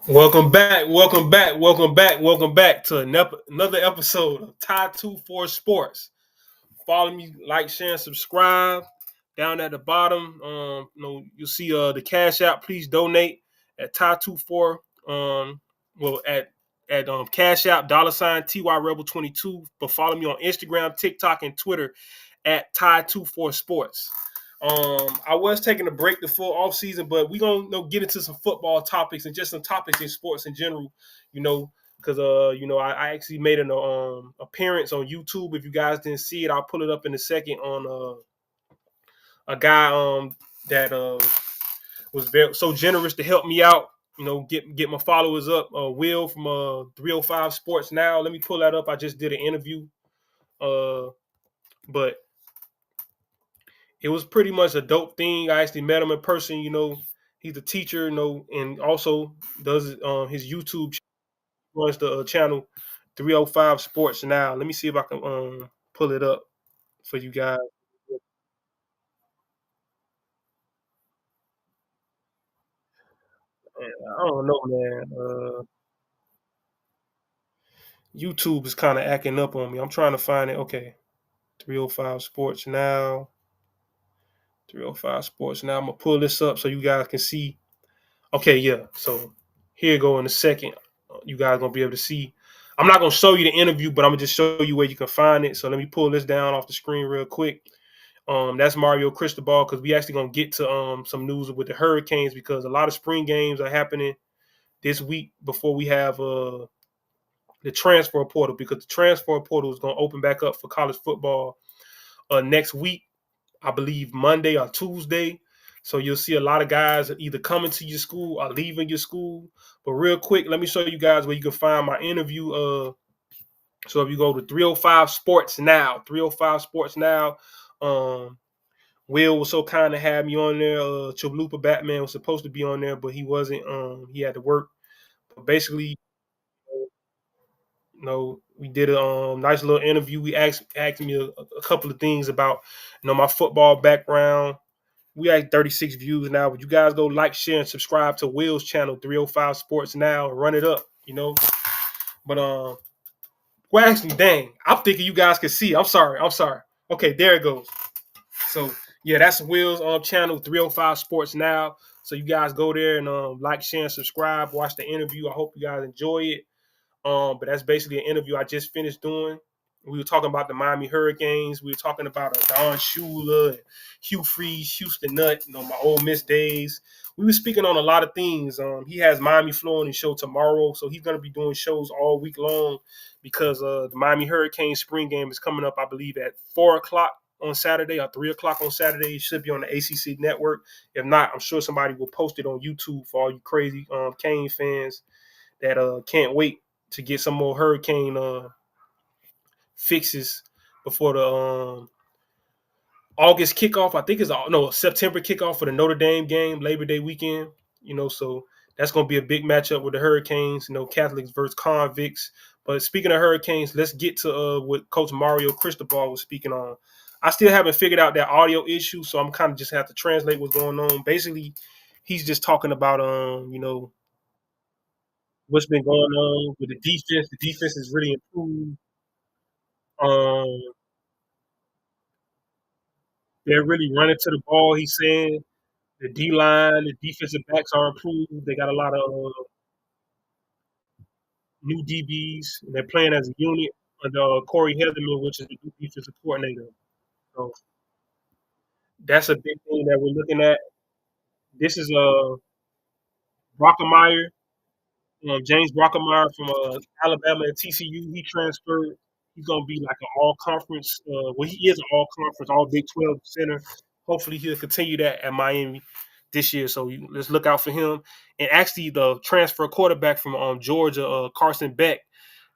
Welcome back to another episode of Tie 24 Sports. Follow me, like, share, and subscribe. Down at the bottom, you'll see the cash app. Please donate at Tie 24. Well at cash app $ TY Rebel 22. But follow me on Instagram, TikTok, and Twitter at Tie 24 Sports. I was taking a break the full off season, but we're gonna get into some football topics and just some topics in sports in general. You know, because I actually made an appearance on YouTube. If you guys didn't see it, I'll pull it up in a second on a guy that was very so generous to help me out. Get my followers up. Will from 305 Sports Now. Let me pull that up. I just did an interview. But it was pretty much a dope thing. I actually met him in person. He's a teacher. And also does his YouTube runs the channel 305 Sports Now. Let me see if I can pull it up for you guys. I don't know, man. YouTube is kind of acting up on me. I'm trying to find it. Okay, 305 Sports Now. 305 Sports Now. I'm gonna pull this up so you guys can see. Okay, yeah. So here you go in a second. You guys gonna be able to see. I'm not gonna show you the interview, but I'm gonna just show you where you can find it. So let me pull this down off the screen real quick. That's Mario Cristobal because we actually gonna get to some news with the Hurricanes because a lot of spring games are happening this week before we have the transfer portal because the transfer portal is gonna open back up for college football next week. I believe Monday or Tuesday. So you'll see a lot of guys either coming to your school or leaving your school. But real quick, let me show you guys where you can find my interview. So if you go to 305 Sports Now, 305 Sports Now, Will was so kind to have me on there. Chalupa Batman was supposed to be on there, but he wasn't. He had to work. But basically, we did a nice little interview. We asked me a couple of things about, my football background. We had 36 views now, but you guys go like, share, and subscribe to Will's channel, 305 Sports Now, and run it up. But well, actually, dang, I'm thinking you guys can see. I'm sorry. Okay, there it goes. So yeah, that's Will's channel, 305 Sports Now. So you guys go there and like, share, and subscribe. Watch the interview. I hope you guys enjoy it. But that's basically an interview I just finished doing. We were talking about the Miami Hurricanes. We were talking about Don Shula, and Hugh Freeze, Houston Nutt, my Ole Miss days. We were speaking on a lot of things. He has Miami Flowing show tomorrow, so he's going to be doing shows all week long because the Miami Hurricanes spring game is coming up, I believe, at 4 o'clock on Saturday or 3 o'clock on Saturday. It should be on the ACC network. If not, I'm sure somebody will post it on YouTube for all you crazy Cane fans that can't wait to get some more hurricane fixes before the August kickoff. I think it's no September kickoff for the Notre Dame game, Labor Day weekend. So that's going to be a big matchup with the Hurricanes. Catholics versus convicts. But speaking of Hurricanes, let's get to what Coach Mario Cristobal was speaking on. I still haven't figured out that audio issue, so I'm kind of just have to translate what's going on. Basically, he's just talking about what's been going on with the defense. The defense is really improved. Um, they're really running to the ball. He's saying the D line, the defensive backs are improved. They got a lot of new DBs. And they're playing as a unit under Corey Heatherman, which is the new defensive coordinator. So that's a big thing that we're looking at. This is Brockemeyer, James Brockemeyer from Alabama and TCU. He transferred. He's gonna be like an all conference. Well, he is an all conference, all Big 12 center. Hopefully, he'll continue that at Miami this year. So let's look out for him. And actually, the transfer quarterback from Georgia, Carson Beck,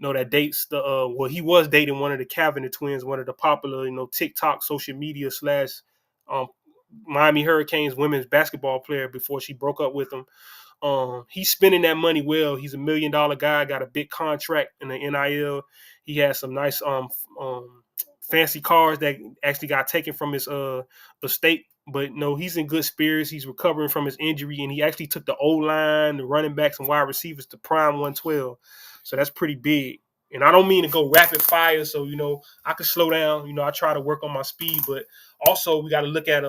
that dates the he was dating one of the Cavanagh twins, one of the popular TikTok social media slash um, Miami Hurricanes women's basketball player before she broke up with him. He's spending that money well. He's $1 million guy, got a big contract in the NIL. He has some nice fancy cars that actually got taken from his estate but no, he's in good spirits. He's recovering from his injury, and he actually took the O line, the running backs, and wide receivers to prime 112. So that's pretty big. And I don't mean to go rapid fire, so I could slow down. I try to work on my speed, but also we got to look at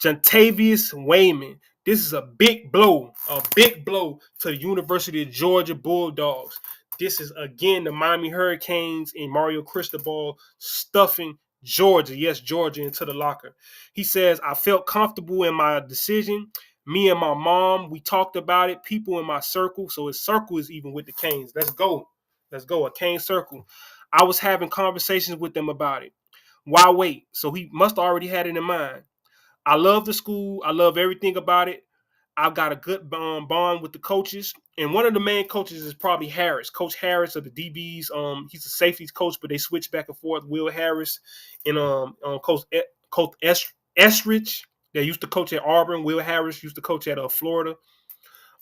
Jontavius Wayman. This is a big blow to the University of Georgia Bulldogs. This is again the Miami Hurricanes and Mario Cristobal stuffing Georgia, yes, Georgia, into the locker. He says, I felt comfortable in my decision. Me and my mom, we talked about it. People in my circle, so his circle is even with the Canes. Let's go. Let's go. A Cane circle. I was having conversations with them about it. Why wait? So he must already had it in mind. I love the school. I love everything about it. I've got a good bond with the coaches, and one of the main coaches is probably Harris, Coach Harris of the DBs. He's a safeties coach, but they switch back and forth. Will Harris and Coach Estridge. They used to coach at Auburn. Will Harris used to coach at Florida.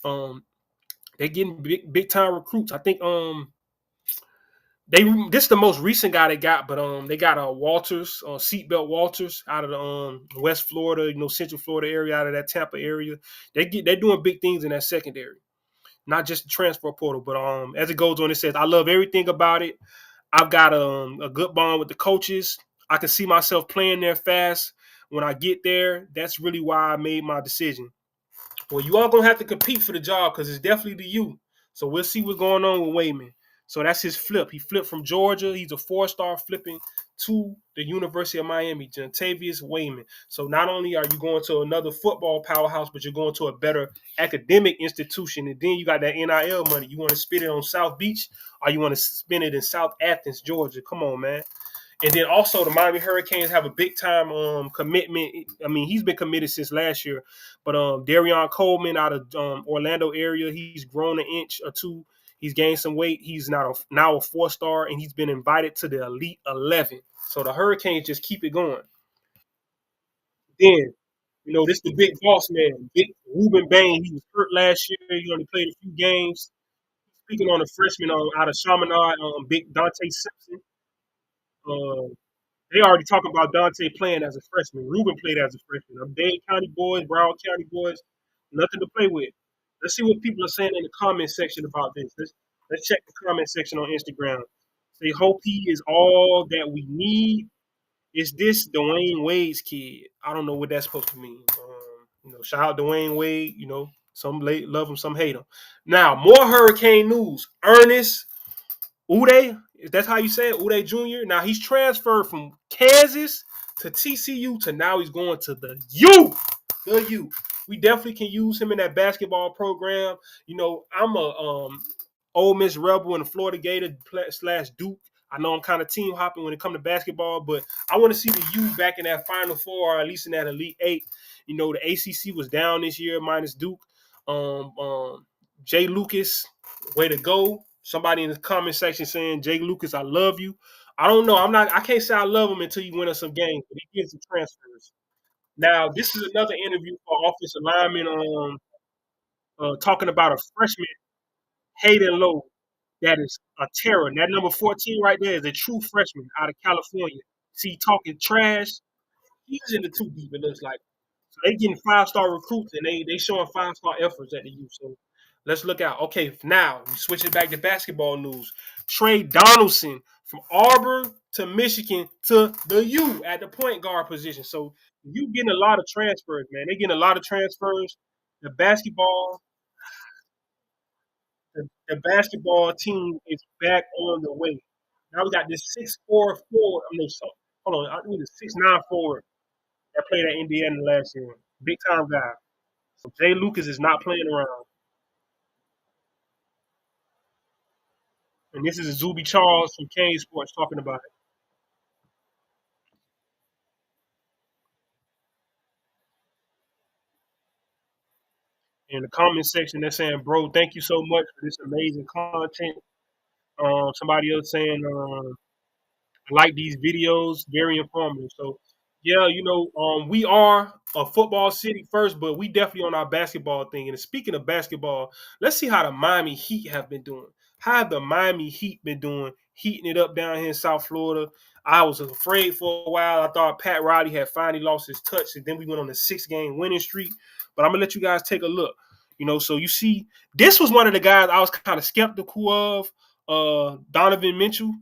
Um, they're getting big time recruits. I think this is the most recent guy they got, but they got Walters, Seatbelt Walters out of the West Florida, Central Florida area, out of that Tampa area. They're doing big things in that secondary, not just the transfer portal, but as it goes on, it says I love everything about it. I've got a good bond with the coaches. I can see myself playing there fast when I get there. That's really why I made my decision. Well, you all gonna have to compete for the job because it's definitely the you. So we'll see what's going on with Wayman. So that's his flip. He flipped from Georgia. He's a four-star flipping to the University of Miami, Jontavius Wayman. So not only are you going to another football powerhouse, but you're going to a better academic institution. And then you got that NIL money. You want to spend it on South Beach or you want to spend it in South Athens, Georgia. Come on, man. And then also the Miami Hurricanes have a big time commitment. I mean, he's been committed since last year, but Darion Coleman out of Orlando area, he's grown an inch or two. He's gained some weight. He's now a four-star, and he's been invited to the Elite 11. So the Hurricanes just keep it going. Then, this the big boss man, big Ruben Bain. He was hurt last year. He only played a few games. Speaking on the freshman out of Chaminade, big Dante Simpson. Uh, They already talking about Dante playing as a freshman. Ruben played as a freshman. I'm Dade County boys, Broward County boys, nothing to play with. Let's see what people are saying in the comment section about this. Let's check the comment section on Instagram. Say, hope he is all that we need. Is this Dwayne Wade's kid? I don't know what that's supposed to mean. Shout out Dwayne Wade. Some love him, some hate him. Now, more hurricane news. Ernest Uday, if that's how you say it, Uday Jr. Now he's transferred from Kansas to TCU to now he's going to the U. The U. We definitely can use him in that basketball program. I'm a Ole Miss Rebel and a Florida Gator slash Duke. I know I'm kind of team hopping when it comes to basketball, but I want to see the U back in that Final Four or at least in that Elite Eight. The ACC was down this year minus Duke. Jay Lucas, way to go. Somebody in the comment section saying, Jay Lucas, I love you. I don't know. I can't say I love him until you win us some games, but he gets some transfers. Now, this is another interview for offensive lineman talking about a freshman, Hayden Lowe, that is a terror. And that number 14 right there is a true freshman out of California. See, talking trash. He's in the two deep, it looks like. So they getting 5-star recruits and they showing 5-star efforts at the U. So let's look out. Okay, now we switch it back to basketball news. Trey Donaldson from Auburn to Michigan to the U at the point guard position. So you getting a lot of transfers, man. They getting a lot of transfers. The basketball, the basketball team is back on the way. Now we got this 6'4" forward. Hold on, I need a 6'9" forward that played at Indiana last year. Big time guy. So Jay Lucas is not playing around. And this is Zuby Charles from Kane Sports talking about it. In the comment section, they're saying, bro, thank you so much for this amazing content. Somebody else saying, I like these videos, very informative. So, yeah, we are a football city first, but we definitely on our basketball thing. And speaking of basketball, let's see how the Miami Heat have been doing. How have the Miami Heat been doing, heating it up down here in South Florida? I was afraid for a while. I thought Pat Riley had finally lost his touch, and then we went on a 6-game winning streak. But I'm gonna let you guys take a look. So you see, this was one of the guys I was kind of skeptical of, Donovan Mitchell.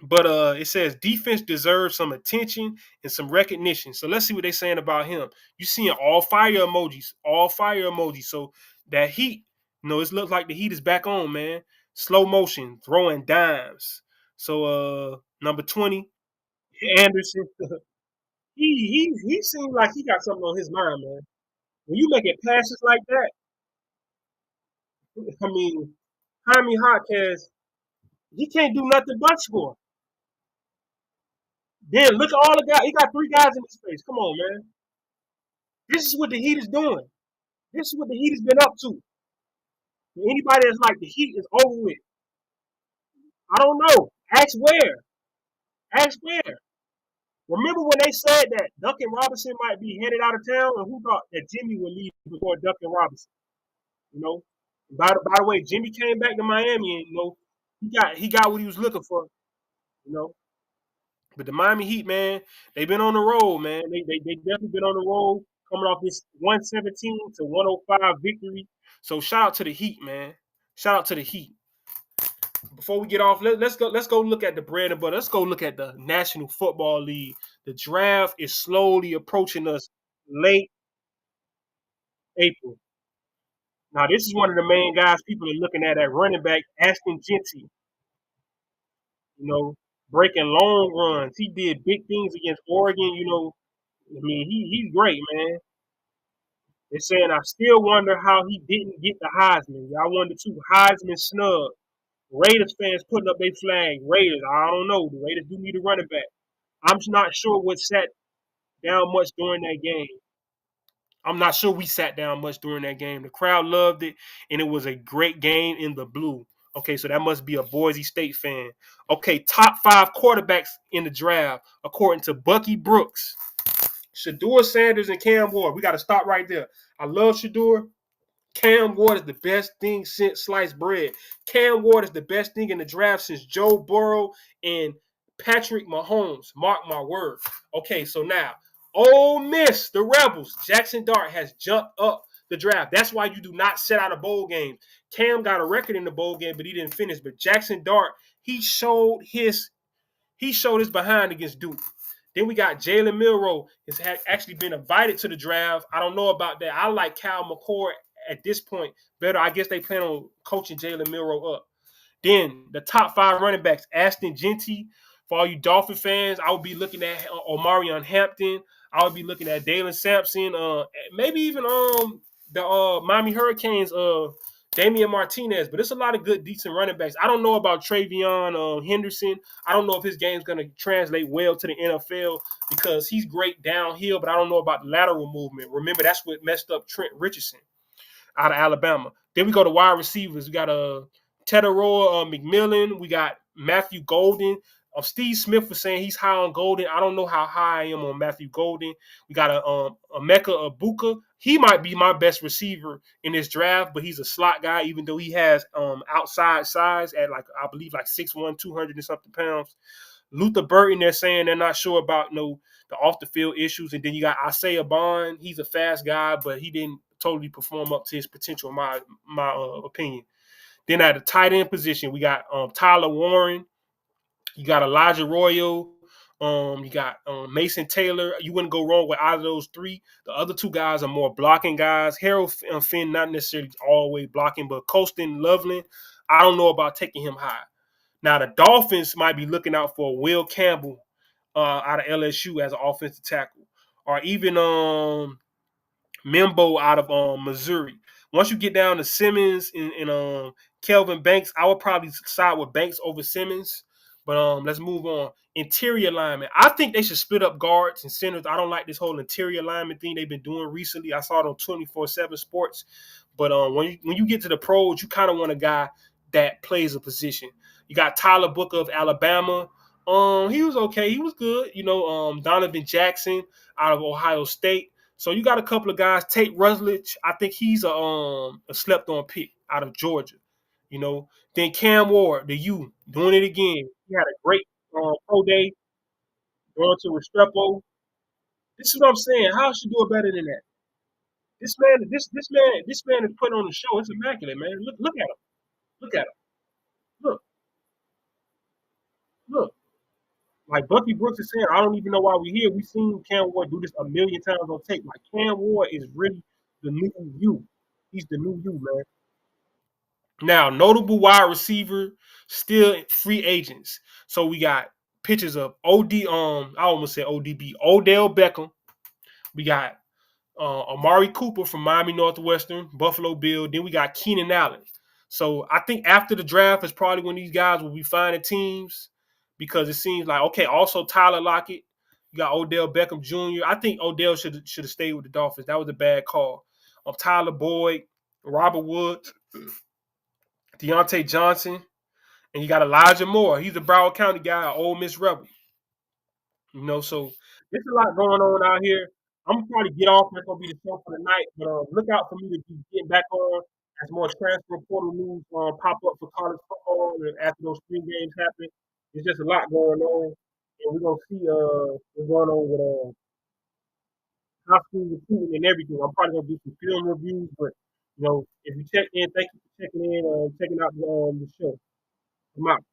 But it says defense deserves some attention and some recognition. So let's see what they're saying about him. You seeing all fire emojis, all fire emojis. So that Heat, it looks like the Heat is back on, man. Slow motion, throwing dimes. So number 20, Anderson. he seems like he got something on his mind, man. When you make it passes like that, I mean, Jaime Hotcast, he can't do nothing but score. Then look at all the guys. He got 3 guys in his face. Come on, man. This is what the Heat is doing. This is what the Heat has been up to. Anybody that's like the Heat is over with. I don't know. Ask where. Ask where. Remember when they said that Duncan Robinson might be headed out of town, and who thought that Jimmy would leave before Duncan Robinson? You know. By the way, Jimmy came back to Miami, and he got what he was looking for. You know. But the Miami Heat, man, they've been on the road, man. They definitely been on the road, coming off this 117 to 105 victory. So shout out to the Heat, man. Shout out to the Heat. Before we get off, let's go look at the bread and butter. Let's go look at the National Football League. The draft is slowly approaching us late April. Now, this is one of the main guys people are looking at running back, Ashton Genty. Breaking long runs. He did big things against Oregon. I mean, he's great, man. They're saying I still wonder how he didn't get the Heisman. Y'all wonder too. Heisman snub. Raiders fans putting up their flag. Raiders, I don't know. The Raiders do need a running back. I'm not sure what sat down much during that game. I'm not sure we sat down much during that game. The crowd loved it, and it was a great game in the blue. Okay, so that must be a Boise State fan. Okay, top 5 quarterbacks in the draft, according to Bucky Brooks. Shedeur Sanders and Cam Ward. We got to stop right there. I love Shedeur. Cam Ward is the best thing since sliced bread. Cam Ward is the best thing in the draft since Joe Burrow and Patrick Mahomes. Mark my words. Okay, so now, Ole Miss, the Rebels, Jackson Dart has jumped up the draft. That's why you do not set out a bowl game. Cam got a record in the bowl game, but he didn't finish. But Jackson Dart, he showed his behind against Duke. Then we got Jalen Milroe. Has actually been invited to the draft. I don't know about that. I like Cal McCord at this point better. I guess they plan on coaching Jalen Milroe up. Then the top 5 running backs, Ashton Genty. For all you Dolphin fans, I would be looking at Omarion Hampton. I would be looking at Dalen Sampson. Maybe even the Miami Hurricanes, Damian Martinez. But it's a lot of good, decent running backs. I don't know about Travion Henderson. I don't know if his game's going to translate well to the NFL because he's great downhill, but I don't know about the lateral movement. Remember, that's what messed up Trent Richardson out of Alabama. Then we go to wide receivers. We got Teteroa McMillan. We got Matthew Golden. Steve Smith was saying he's high on Golden. I don't know how high I am on Matthew Golden. We got Emeka Egbuka. He might be my best receiver in this draft, but he's a slot guy, even though he has outside size at I believe 6'1", 200 and something pounds. Luther Burton, they're saying they're not sure about the off the field issues. And then you got Isaiah Bond. He's a fast guy, but he didn't totally perform up to his potential, in my opinion. Then at the tight end position, we got Tyler Warren. You got Elijah Royal. You got Mason Taylor. You wouldn't go wrong with either of those 3. The other 2 guys are more blocking guys. Harold Finn, not necessarily always blocking, but Colston Loveland, I don't know about taking him high. Now, the Dolphins might be looking out for Will Campbell out of LSU as an offensive tackle, or even Mimbo out of Missouri. Once you get down to Simmons and Kelvin Banks, I would probably side with Banks over Simmons. But let's move on. Interior lineman. I think they should split up guards and centers. I don't like this whole interior lineman thing they've been doing recently. I saw it on 24/7 Sports. But when you get to the pros, you kind of want a guy that plays a position. You got Tyler Booker of Alabama. He was okay. He was good. Donovan Jackson out of Ohio State. So you got a couple of guys. Tate Rutledge, I think he's a slept-on pick out of Georgia. You know, then Cam Ward, the U, doing it again. He had a great pro day going to Restrepo. This is what I'm saying. How should do it better than that? This man is putting on the show. It's immaculate, man. Look at him. Look at him. Look, look. Like Bucky Brooks is saying, I don't even know why we're here. We've seen Cam Ward do this a million times on tape. Like Cam Ward is really the new you. He's the new you, man. Now, notable wide receiver, still free agents. So we got pictures of I almost said ODB, Odell Beckham. We got Amari Cooper from Miami Northwestern, Buffalo Bill. Then we got Keenan Allen. So I think after the draft is probably when these guys will be finding teams because it seems like okay. Also Tyler Lockett, you got Odell Beckham Jr. I think Odell should have stayed with the Dolphins. That was a bad call. Tyler Boyd, Robert Woods, Deontay Johnson, and you got Elijah Moore. He's a Broward County guy, Ole Miss Rebel. So there's a lot going on out here. I'm gonna probably get off. That's gonna be the show for the night. But look out for me to be getting back on as more transfer portal news pop up for college football and after those spring games happen. There's just a lot going on, and we're gonna see what's going on with high school recruiting and everything. I'm probably gonna do some film reviews, but if you check in, thank you for checking in, checking out the show. I'm out.